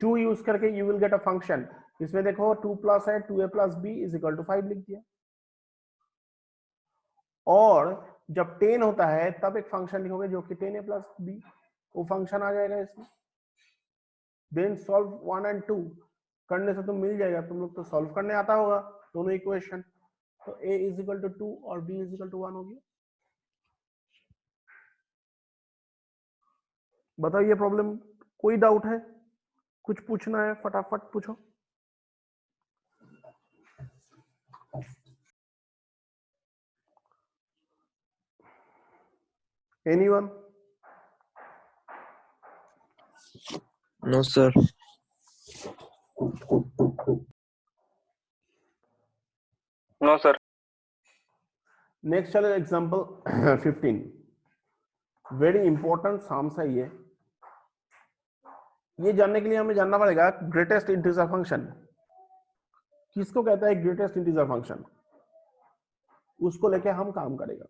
A: 2 यूज करके you will get a function. इसमें देखो 2 प्लस है, 2a plus b is equal to 5 लिख दिया। और जब 10 होता है तब एक फंक्शन लिखोगे जो कि 10a प्लस b, वो फंक्शन आ जाएगा इसमें। देन सॉल्व 1 एंड 2 करने से तो मिल जाएगा, तुम लोग तो सॉल्व करने आता होगा दोनों इक्वेशन। तो a इज इक्वल टू 2 और b इज इक्वल टू 1 हो गया। बताओ ये प्रॉब्लम, कोई डाउट है, कुछ पूछना है फटाफट पूछो। Anyone?
E: No sir.
F: No, sir.
A: Next चलो एग्जांपल 15। वेरी इंपॉर्टेंट सम्स है ये जानने के लिए हमें जानना पड़ेगा ग्रेटेस्ट इंटीजर फंक्शन किसको कहता है। ग्रेटेस्ट इंटीजर फंक्शन, उसको लेके हम काम करेगा।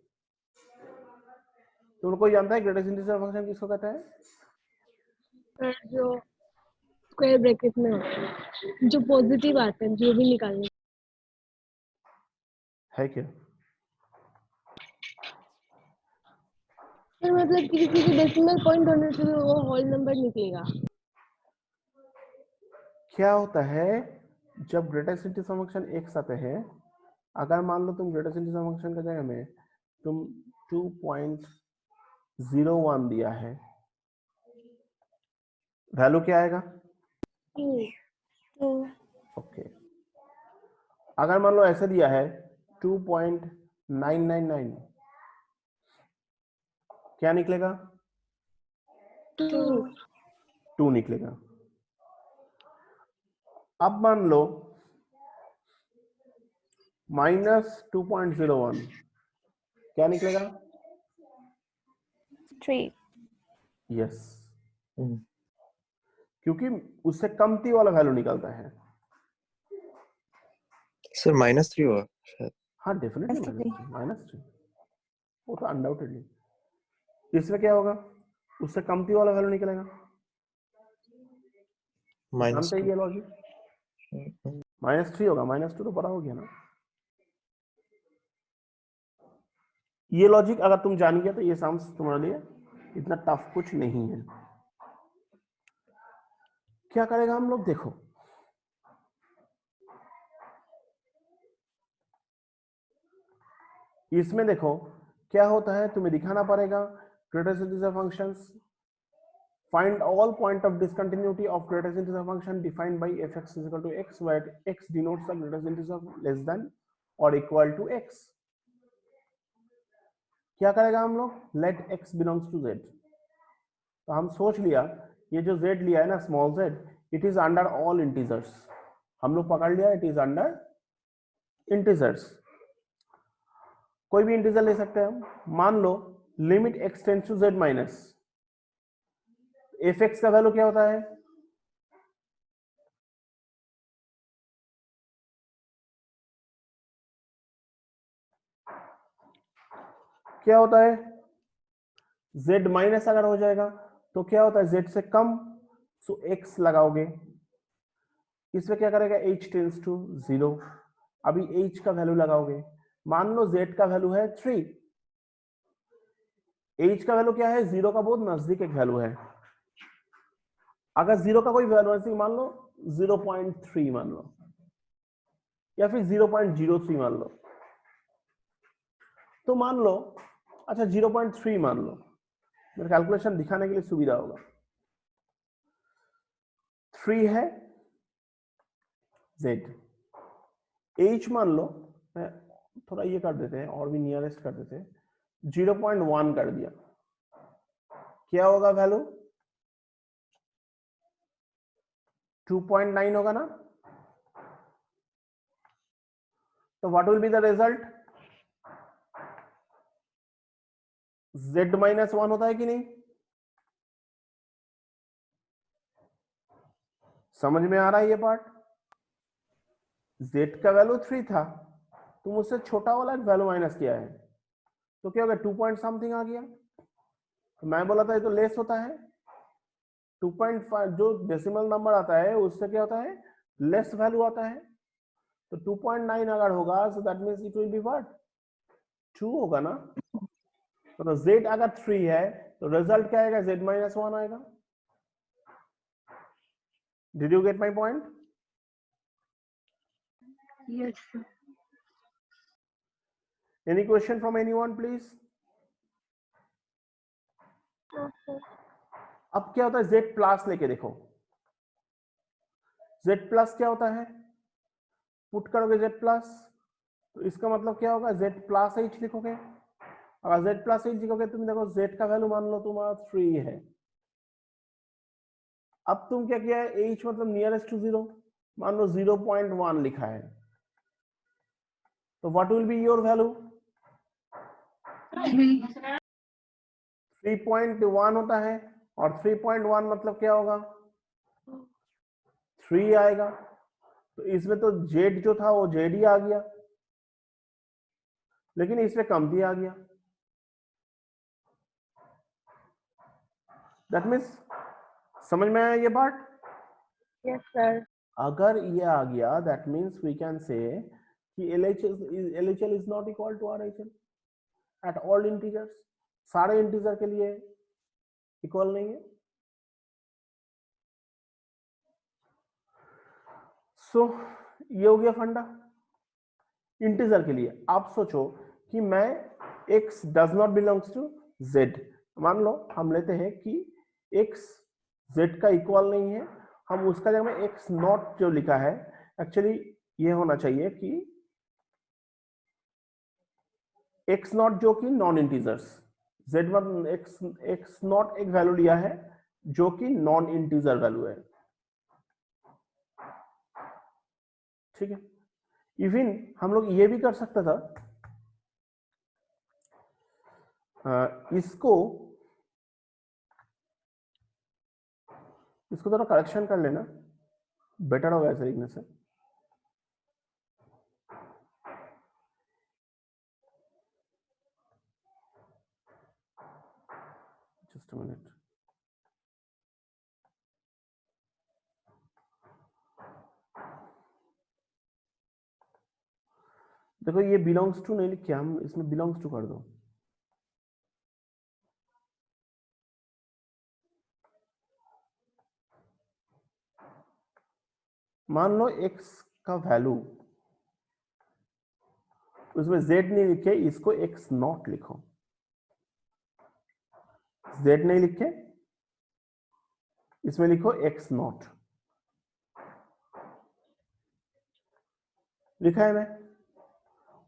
A: तो कोई जानता है ग्रेटेस्ट इंटीजर फंक्शन किसको कहता है?
B: Sir, जो स्क्वायर ब्रैकेट में होते हैं, जो पॉजिटिव आते हैं, जो भी निकालने।
A: है क्या?
B: सर मतलब कि किसी के डेसिमल पॉइंट होने से वो होल नंबर निकलेगा।
A: क्या होता है जब ग्रेटेस्ट इंटीजर फंक्शन एक साथ है, अगर मान लो तुम ग्रेटेस्ट इंटीजर फंक्शन की जगह में तुम 2.01 दिया है, वैल्यू क्या आएगा?
C: 2।
A: ओके। अगर मान लो ऐसे दिया है 2.999, क्या निकलेगा?
B: 2
A: 2 निकलेगा। अब मान लो -2.01 क्या निकलेगा?
C: 3.
A: यस, क्योंकि उससे कमती वाला वैल्यू निकलता है।
E: सर -3 होगा शायद।
A: हाँ डेफिनेटली
C: -3.
A: -3, वो तो अनडाउटेडली। इसमें क्या होगा? उससे कमती वाला वैल्यू निकलेगा। जानते हैं
E: -2
A: ये लॉजिक? -3 होगा, -2 तो बड़ा हो गया ना। ये लॉजिक अगर तुम जान गया तो ये सम्स तुम्हारे लिए इतना टफ कुछ नहीं है। क्या करेगा हम लोग? देखो, इसमें देखो क्या होता है, तुम्हें दिखाना पड़ेगा greatest integer functions. Find all point of discontinuity of greatest integer function defined by fx is equal to x, where x denotes the greatest integer less than or equal to x. क्या करेगा हम लोग? Let x belongs to z. तो हम सोच लिया ये जो z लिया है ना, small z, it is under all integers. हम लोग पकड़ लिया इट इज अंडर इंटीजर्स। कोई भी इंटीजर ले सकते हैं हम। मान लो limit x tends to z minus, F X का वैल्यू क्या होता है? क्या होता है? z माइनस अगर हो जाएगा तो क्या होता है? z से कम, सो x लगाओगे। इसमें क्या करेगा? h टेंड्स टू 0, अभी h का वैल्यू लगाओगे। मान लो z का वैल्यू है 3, h का वैल्यू क्या है? 0 का बहुत नजदीक एक वैल्यू है। अगर 0 का कोई वैल्यू नजदीक, मान लो 0.3 मान लो, या फिर 0.03 मान लो, तो मान लो अच्छा 0.3 मान लो, मेरे कैलकुलेशन दिखाने के लिए सुविधा होगा। 3 है z, h मान लो, मैं थोड़ा ये कर देते हैं और भी नियरेस्ट कर देते हैं, 0.1 कर दिया, क्या होगा वैल्यू? 2.9 होगा ना। तो what will be the result? z minus 1 होता है कि नहीं? समझ में आ रहा है ये पार्ट? z का वैल्यू 3 था, तुम उससे छोटा वाला वैल्यू माइनस किया है, तो क्या होगा? 2 पॉइंट समथिंग आ गया। तो मैं बोला था ये तो लेस होता है। 2.5 जो डेसिमल नंबर आता है उससे क्या होता है? लेस वैल्यू आता है। तो 2.9 अगर होगा सो that means it will be what? 2 होगा ना। तो z अगर 3 है तो रिजल्ट क्या आएगा? z माइनस 1 आएगा। Did you get my point?
B: Yes, sir.
A: Any question from anyone please? अब क्या होता है? z प्लस लेके देखो, z प्लस क्या होता है? पुट करोगे z प्लस, तो इसका मतलब क्या होगा? z प्लस h लिखोगे। अगर z प्लस h लिखोगे तुम देखो z का वैल्यू मान लो तुम्हारा 3 है। अब तुम क्या किया है? h मतलब नियरेस्ट टू 0, मान लो 0.1 लिखा है, तो what will be your value? 3.1 होता है, और 3.1 मतलब क्या होगा? 3 आएगा। तो इसमें तो z जो था वो z ही आ गया, लेकिन इसमें कम भी आ गया। दैट मीन्स समझ में आया ये पार्ट?
B: Yes, sir.
A: अगर ये आ गया that means we can say कि LHL is not equal to RHL at all integers. सारे इंटीजर के लिए इक्वल नहीं है। सो ये हो गया फंडा इंटीजर के लिए। आप सोचो कि मैं x does not belongs to z, मान लो हम लेते हैं कि x z का इक्वल नहीं है, हम उसका जगह में x नॉट जो लिखा है, एक्चुअली ये होना चाहिए कि x नॉट जो कि non integers, z1 x not एक वैल्यू लिया है जो कि नॉन इंटीजर वैल्यू है, ठीक है। इवन हम लोग ये भी कर सकता था, इसको थोड़ा करेक्शन कर लेना, बेटर होगा ऐसे लिखने से। जस्ट अ मिनट, देखो ये बिलोंग्स टू नहीं लिखे, हम इसमें बिलोंग्स टू कर दो। मान लो x का वैल्यू, उसमें z नहीं लिखे, इसको x नॉट लिखो। z नहीं लिखे, इसमें लिखो x नॉट, लिखा है मैं।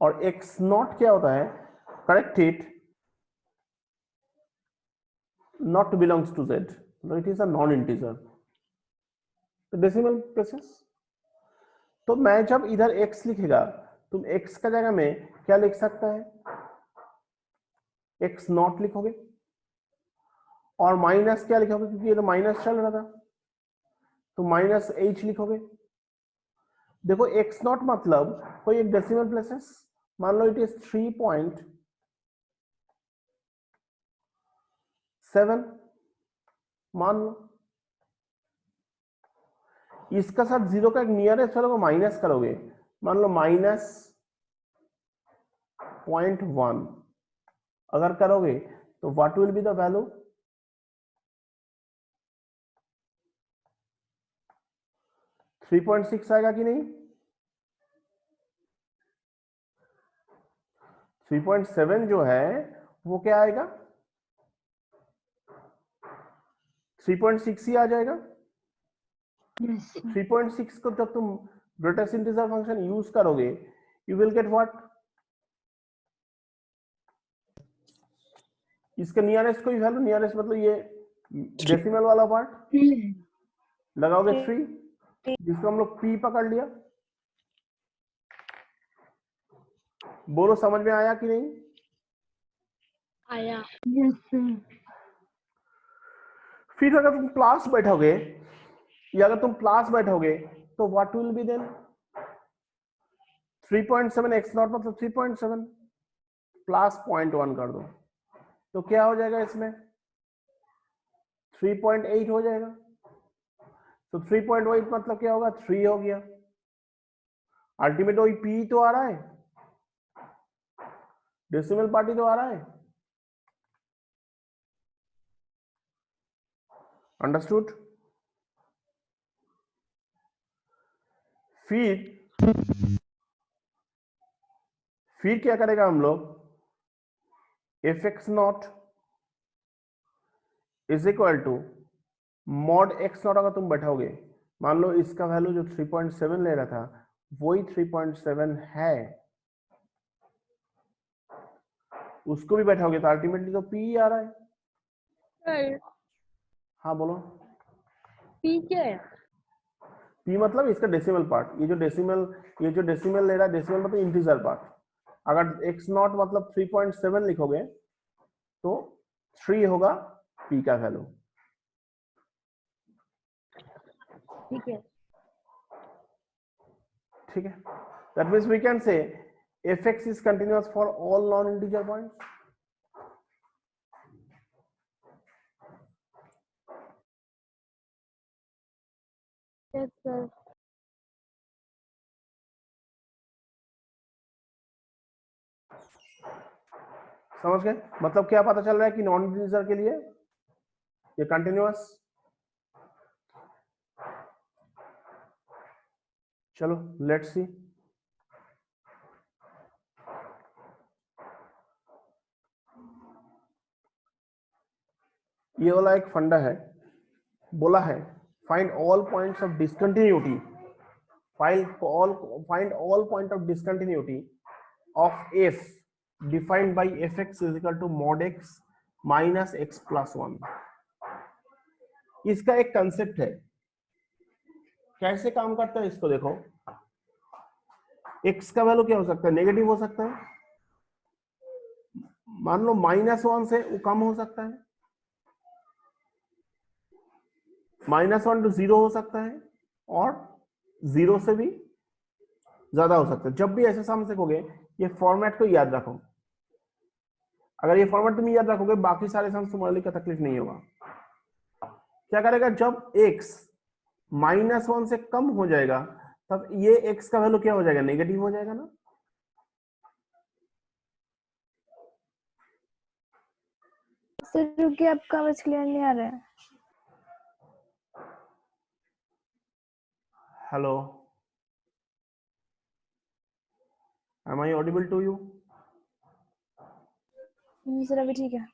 A: और x नॉट क्या होता है, correct it not belongs to z, it is a non integer, decimal places. तो मैं जब इधर x लिखेगा, तुम x का जगह में क्या लिख सकता है, x नॉट लिखोगे, और माइनस क्या लिखोगे, क्योंकि ये तो माइनस चल रहा था, तो माइनस h लिखोगे। देखो x नॉट मतलब कोई एक डेसिमल प्लेसेस, मान लो इट इज 3.7, मान लो इसका साथ जीरो का एक नियरेस्ट वाले को माइनस करोगे, मान लो -0.1 अगर करोगे तो what will be the value, 3.6 आएगा कि नहीं, 3.7 जो है वो क्या आएगा, 3.6 ही आ जाएगा। 3.6 को जब तुम ग्रेटेस्ट इंटीजर फंक्शन यूज करोगे, यू विल गेट व्हाट, इसका नियरेस्ट कोई वैल्यू, नियरेस्ट मतलब ये डेसिमल वाला पार्ट लगाओगे 3, जिसको हम लोग p पकड़ लिया। बोलो समझ में आया कि नहीं?
B: आया।
A: फिर अगर तुम प्लस बैठोगे, या अगर तुम प्लस बैठोगे तो what will be then, 3.7 x not मतलब 3.7 प्लस 0.1 कर दो तो क्या हो जाएगा, इसमें 3.8 हो जाएगा। तो 3.8 मतलब क्या होगा, 3 हो गया। अल्टीमेट वही p तो आ रहा है, डेसिमल पार्टी तो आ रहा है। अंडरस्टूड? फिर क्या करेगा हम लोग, fx not is equal to mod x not, अगर तुम बैठाओगे, मान लो इसका वैल्यू जो 3.7 ले रहा था वही 3.7 है, उसको भी बैठाओगे तो अल्टीमेटली तो p आ रहा है।
B: सर
A: हाँ बोलो।
B: p क्या है?
A: p मतलब इसका डेसिमल पार्ट, ये जो डेसिमल ले रहा है, डेसिमल मतलब इंटीजर पार्ट। अगर x नॉट मतलब 3.7 लिखोगे तो 3 होगा p का वैल्यू,
B: ठीक है।
A: ठीक है। That means we can say fx is continuous for all non-integer points.
B: Yes sir.
A: समझ गए? मतलब क्या पता चल रहा है कि नॉन इंटीजर के लिए ये कंटिन्यूअस। चलो लेट्स सी। ये वाला एक फंडा है, बोला है find all points of discontinuity, find all point of discontinuity of f defined by fx is equal to mod x minus x plus 1। इसका एक कंसेप्ट है, कैसे काम करता है इसको देखो। एक्स का वैल्यू क्या हो सकता है, नेगेटिव हो सकता है, मान लो -1 से वो कम हो सकता है, -1 to 0 हो सकता है, और 0 से भी ज्यादा हो सकता है। जब भी ऐसे सम सीखोगे ये फॉर्मेट को याद रखो। अगर ये फॉर्मेट तुम याद रखोगे बाकी सारे सम तुम्हारे लिए तकलीफ नहीं होगा। क्या करेगा, जब x -1 से कम हो जाएगा तब ये x का वैल्यू क्या हो जाएगा, नेगेटिव हो जाएगा ना।
C: सर रुकिए, आपका आवाज क्लियर नहीं आ रहा है।
A: Hello, am I audible to you?
C: Sir अभी ठीक है।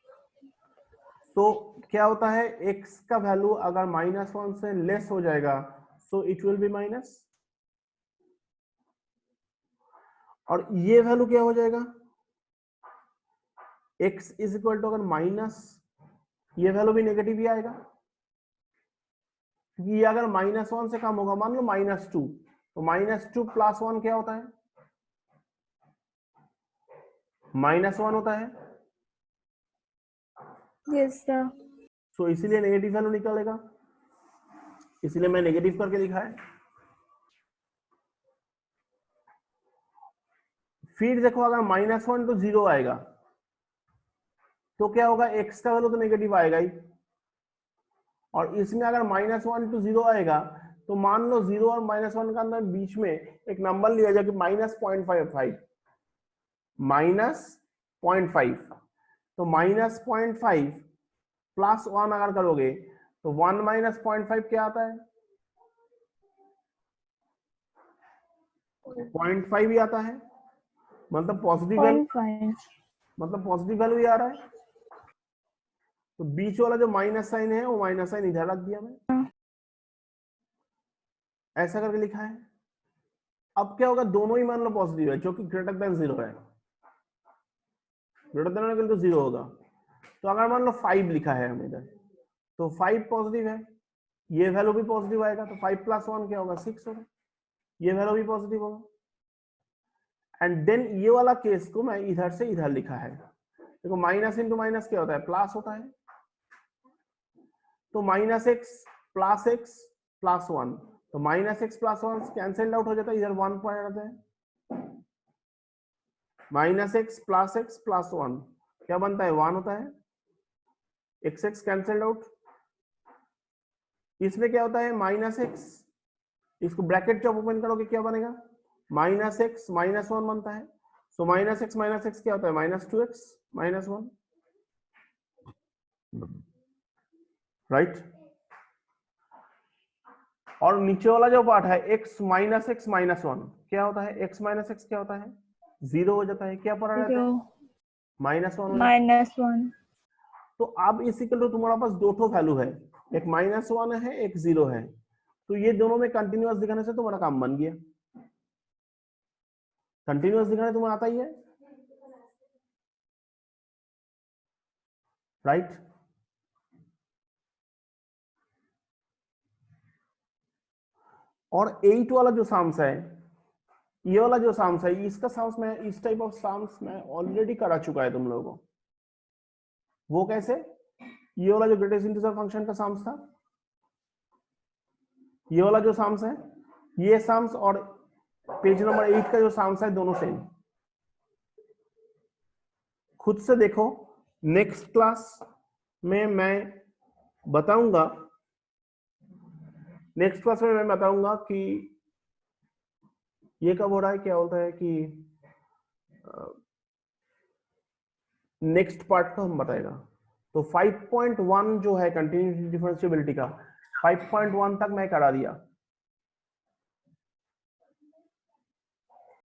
A: तो क्या होता है, x का वैल्यू अगर -1 से लेस हो जाएगा so it will be minus, और ये वैल्यू क्या हो जाएगा, x इज इक्वल टू अगर माइनस, ये वैल्यू भी नेगेटिव ही आएगा, क्योंकि ये अगर -1 से कम होगा, मान लो -2, तो -2 + 1 क्या होता है, -1 होता है।
C: Yes sir.
A: सो इसीलिए नेगेटिव वैल्यू निकलेगा, इसीलिए मैं नेगेटिव करके लिखा है। फिर देखो अगर -1 to 0 आएगा तो क्या होगा, x का वैल्यू तो नेगेटिव आएगा ही, और इसमें अगर -1 to 0 आएगा तो मान लो 0 और -1 का अंदर बीच में एक नंबर लिया जाए कि -0.55, -0.5, तो -0.5 + 1 अगर करोगे तो 1 - 0.5 क्या आता है, 0.5 ही आता है, मतलब पॉजिटिव वैल्यू,
C: 0.5।
A: मतलब पॉजिटिव वैल्यू ही आ रहा है। तो बीच वाला जो माइनस साइन है वो माइनस साइन इधर रख दिया मैं, ऐसा करके लिखा है। अब क्या होगा, दोनों ही मान लो पॉजिटिव है, जो कि ग्रेटर देन 0 है, ग्रेटर देन तो 0 होगा। तो अगर मान लो 5 लिखा है हम इधर, तो 5 पॉजिटिव है, ये वैल्यू भी पॉजिटिव आएगा, तो 5 + 1 क्या होगा, 6 होगा, ये वैल्यू भी पॉजिटिव होगा। एंड देन ये वाला केस को मैं इधर से इधर लिखा है, देखो माइनस इंटू माइनस क्या होता है, प्लस होता है, तो -x + x + 1, तो -x + 1 कैंसिल आउट हो जाता है, इधर 1 पॉइंट रहता है, -x + x + 1 क्या बनता है, 1 होता है, x कैंसिल आउट। इसमें क्या होता है, -x, इसको ब्रैकेट जब ओपन करोगे क्या बनेगा, -x -1 बनता है, सो -x क्या होता है, -2x -1, राइट। और नीचे वाला जो पार्ट है x -x -1 क्या होता है, x -x क्या होता है, 0 हो जाता है, क्या पड़ा रहता है, -1 हो जाता है।
C: -1।
A: तो अब इस इक्वल टू तुम्हारा पास दो ठो वैल्यू है, एक -1 है, एक 0 है, तो ये दोनों में कंटिन्यूअस दिखाने से तुम्हारा काम बन गया। कंटिन्यूअस दिखाने तुम्हें आता ही है, राइट। और 8 वाला जो साम्स है, ये वाला जो साम्स है, इसका साम्स मैं, इस टाइप ऑफ साम्स मैं ऑलरेडी करा चुका है तुम लोगों को। वो कैसे, ये वाला जो ग्रेटेस्ट इंटीजर फंक्शन का साम्स था, ये वाला जो साम्स है, ये साम्स और पेज नंबर 8 का जो साम्स है, दोनों सेम। खुद से देखो, नेक्स्ट क्लास में मैं बताऊंगा, नेक्स्ट क्लास में मैं बताऊंगा कि ये कब हो रहा है, क्या बोलता है कि नेक्स्ट पार्ट का हम बताएगा। तो 5.1 जो है कंटिन्यूटी डिफरेंशिएबिलिटी का, 5.1 तक मैं करा दिया।